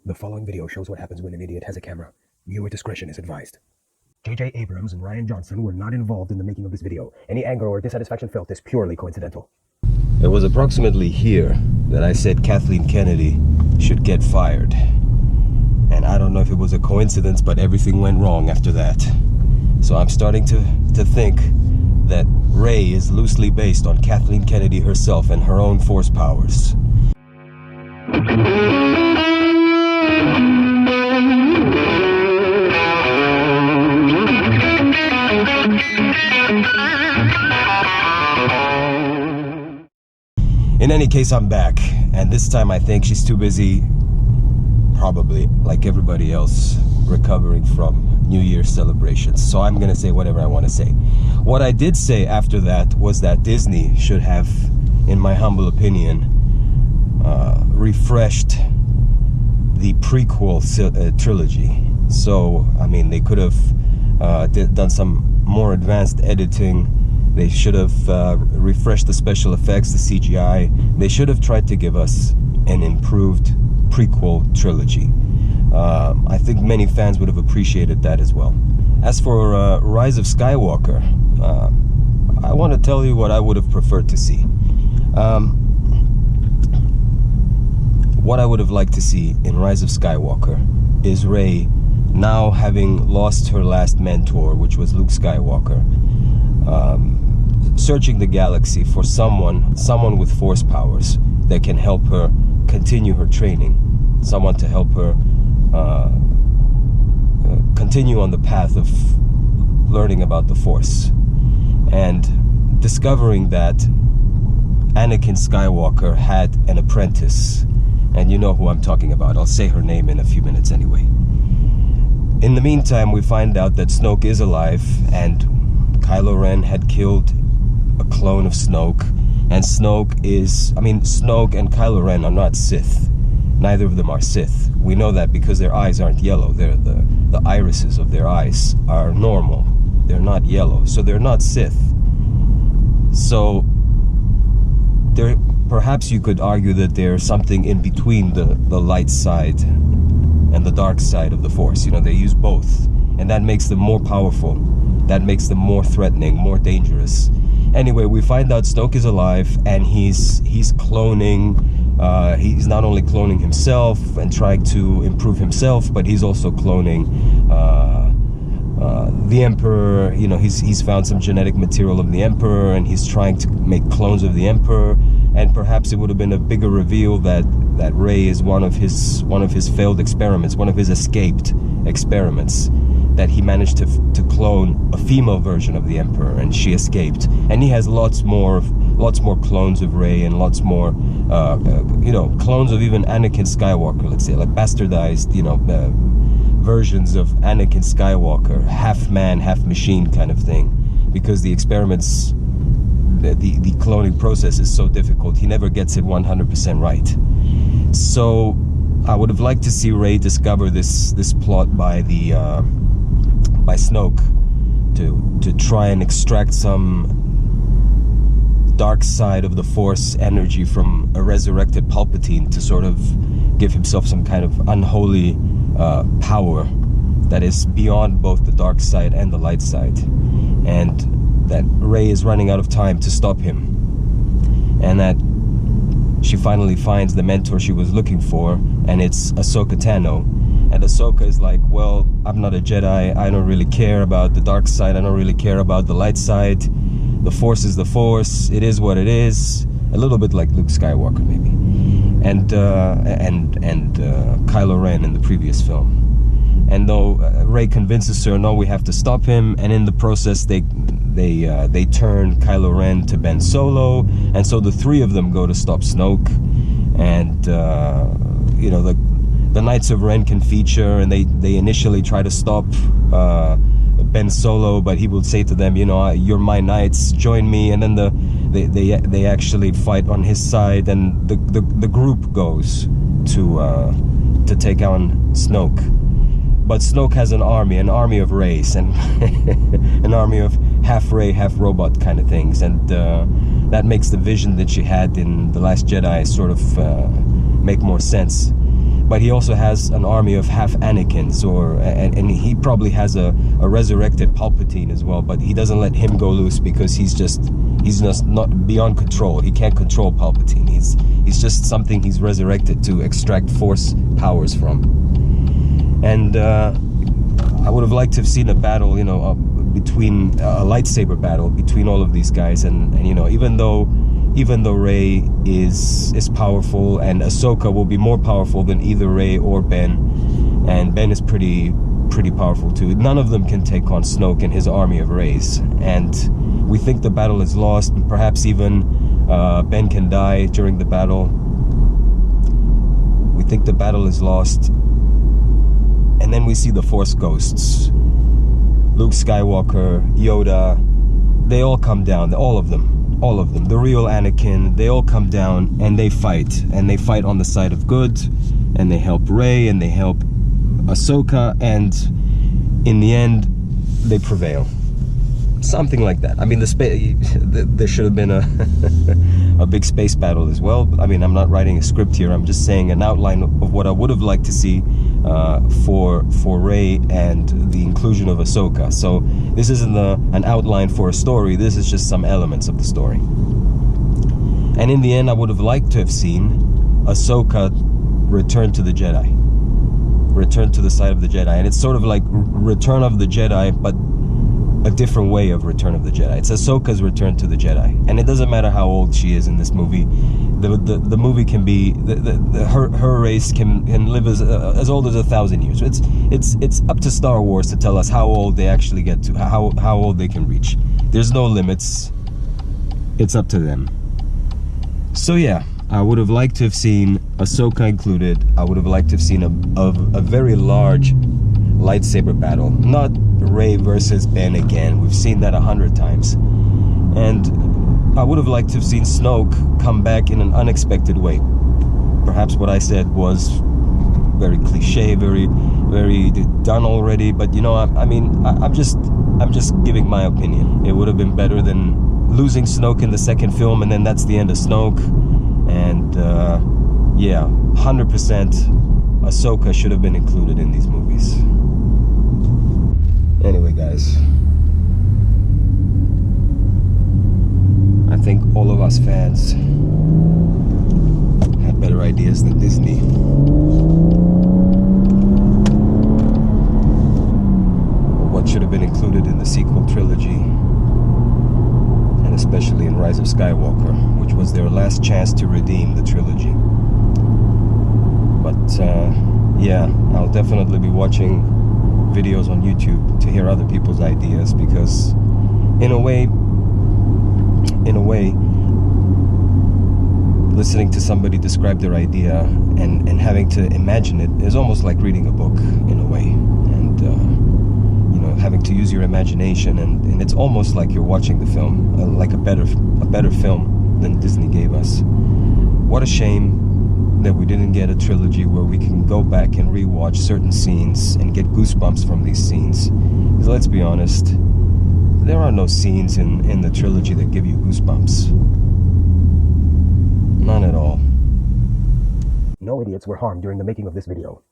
The following video shows what happens when an idiot has a camera. Viewer discretion is advised. J.J. Abrams and Rian Johnson were not involved in the making of this video. Any anger or dissatisfaction felt is purely coincidental. It was approximately here that I said Kathleen Kennedy should get fired. And I don't know if it was a coincidence, but everything went wrong after that. So I'm starting to think that Rey is loosely based on Kathleen Kennedy herself and her own force powers. In any case, I'm back, and this time I think she's too busy, probably, like everybody else, recovering from New Year's celebrations. So I'm gonna say whatever I want to say. What I did say after that was that Disney should have, in my humble opinion, refreshed the prequel trilogy. So, I mean, they could have done some more advanced editing. They should have refreshed the special effects, the CGI. They should have tried to give us an improved prequel trilogy. I think many fans would have appreciated that as well. As for Rise of Skywalker, I want to tell you what I would have preferred to see. What I would have liked to see in Rise of Skywalker is Rey, now having lost her last mentor, which was Luke Skywalker, searching the galaxy for someone with force powers that can help her continue her training, someone to help her continue on the path of learning about the force, and discovering that Anakin Skywalker had an apprentice, and you know who I'm talking about. I'll say her name in a few minutes anyway. In the meantime, we find out that Snoke is alive, and Kylo Ren had killed a clone of Snoke, and Snoke and Kylo Ren are not Sith. Neither of them are Sith. We know that because their eyes aren't yellow. The irises of their eyes are normal. They're not yellow, so they're not Sith. So perhaps you could argue that there's something in between the light side and the dark side of the Force. You know, they use both, and that makes them more powerful. That makes them more threatening, more dangerous. Anyway, we find out Snoke is alive, and he's cloning. He's not only cloning himself and trying to improve himself, but he's also cloning the Emperor. You know, he's found some genetic material of the Emperor, and he's trying to make clones of the Emperor. And perhaps it would have been a bigger reveal that Rey is one of his failed experiments, one of his escaped experiments, that he managed to clone a female version of the Emperor, and she escaped. And he has lots more clones of Rey, and lots more, clones of even Anakin Skywalker, let's say, like bastardized, versions of Anakin Skywalker, half man, half machine kind of thing, because the experiments, the cloning process is so difficult. He never gets it 100% right. So I would have liked to see Rey discover this plot by Snoke to try and extract some dark side of the Force energy from a resurrected Palpatine to sort of give himself some kind of unholy power that is beyond both the dark side and the light side, and that Rey is running out of time to stop him, and that she finally finds the mentor she was looking for, and it's Ahsoka Tano. And Ahsoka is like, well, I'm not a Jedi, I don't really care about the dark side, I don't really care about the light side. The Force is the Force, it is what it is. A little bit like Luke Skywalker, maybe. And Kylo Ren in the previous film. And though Rey convinces her, no, we have to stop him, and in the process they turn Kylo Ren to Ben Solo, and so the three of them go to stop Snoke, and the Knights of Ren can feature, and they initially try to stop Ben Solo, but he will say to them, you're my knights, join me, and then they actually fight on his side, and the group goes to take on Snoke. But Snoke has an army of Reys, and an army of half Rey, half robot kind of things, and that makes the vision that she had in The Last Jedi sort of make more sense. but he also has an army of half Anakins, and he probably has a resurrected Palpatine as well, but he doesn't let him go loose because he's just not beyond control. He can't control Palpatine. He's just something he's resurrected to extract force powers from. And I would have liked to have seen a battle, between a lightsaber battle between all of these guys, and even though Rey is powerful, and Ahsoka will be more powerful than either Rey or Ben, and Ben is pretty powerful too. None of them can take on Snoke and his army of Reys, and we think the battle is lost. Perhaps even Ben can die during the battle. We think the battle is lost, and then we see the Force ghosts. Luke Skywalker, Yoda, they all come down, all of them, the real Anakin, they all come down and they fight on the side of good, and they help Rey and they help Ahsoka, and in the end they prevail. Something like that. I mean, there should have been a big space battle as well. I mean, I'm not writing a script here. I'm just saying an outline of what I would have liked to see for Rey and the inclusion of Ahsoka. So this isn't an outline for a story. This is just some elements of the story. And in the end, I would have liked to have seen Ahsoka return to the Jedi, return to the side of the Jedi, and it's sort of like Return of the Jedi, but a different way of Return of the Jedi. It's Ahsoka's return to the Jedi, and it doesn't matter how old she is in this movie. The movie can be her race can live as old as 1,000 years. It's up to Star Wars to tell us how old they actually get to, how old they can reach. There's no limits. It's up to them. So yeah, I would have liked to have seen Ahsoka included. I would have liked to have seen a very large lightsaber battle, not Rey versus Ben again. We've seen that 100 times. And I would have liked to have seen Snoke come back in an unexpected way. Perhaps what I said was very cliche, very done already, but I'm just giving my opinion. It would have been better than losing Snoke in the second film, and then that's the end of Snoke. And yeah, 100% Ahsoka should have been included in these movies. Anyway, guys, I think all of us fans had better ideas than Disney. What should have been included in the sequel trilogy, and especially in Rise of Skywalker, which was their last chance to redeem the trilogy. But yeah, I'll definitely be watching videos on YouTube to hear other people's ideas, because in a way, listening to somebody describe their idea and having to imagine it is almost like reading a book in a way, and having to use your imagination, and it's almost like you're watching the film, like a better film than Disney gave us. What a shame that we didn't get a trilogy where we can go back and rewatch certain scenes and get goosebumps from these scenes. Because let's be honest, there are no scenes in the trilogy that give you goosebumps. None at all. No idiots were harmed during the making of this video.